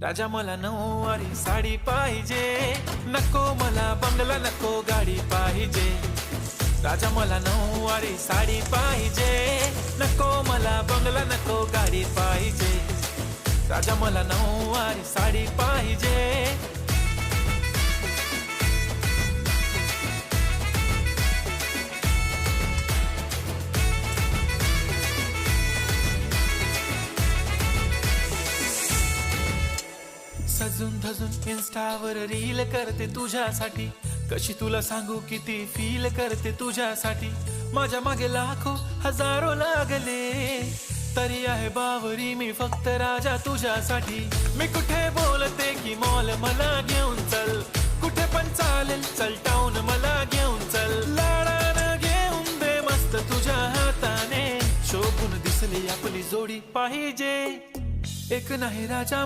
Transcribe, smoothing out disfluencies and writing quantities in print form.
राजा मला नऊवारी साडी पाहिजे, नको मला बंगला नको गाडी पाहिजे. राजा मला नऊवारी साडी पाहिजे, नको मला बंगला नको गाडी पाहिजे. राजा मला नऊवारी साडी पाहिजे. सजून धजून इन्स्टावर रील करते तुझ्यासाठी, कशी तुला सांगू किती फील करते तुझ्यासाठी. माझ्या मागे लाखो हजारो लागले, तरी आहे बावरी मी फक्त राजा तुझ्यासाठी. मी कुठे बोलते की मॉल मला घेऊन चल, कुठे पण चालेल चल टाऊन मला घेऊन चल. लाडानं घेऊन दे मस्त तुझ्या हाताने, शोभून दिसली आपली जोडी पाहिजे. एक नाही राजा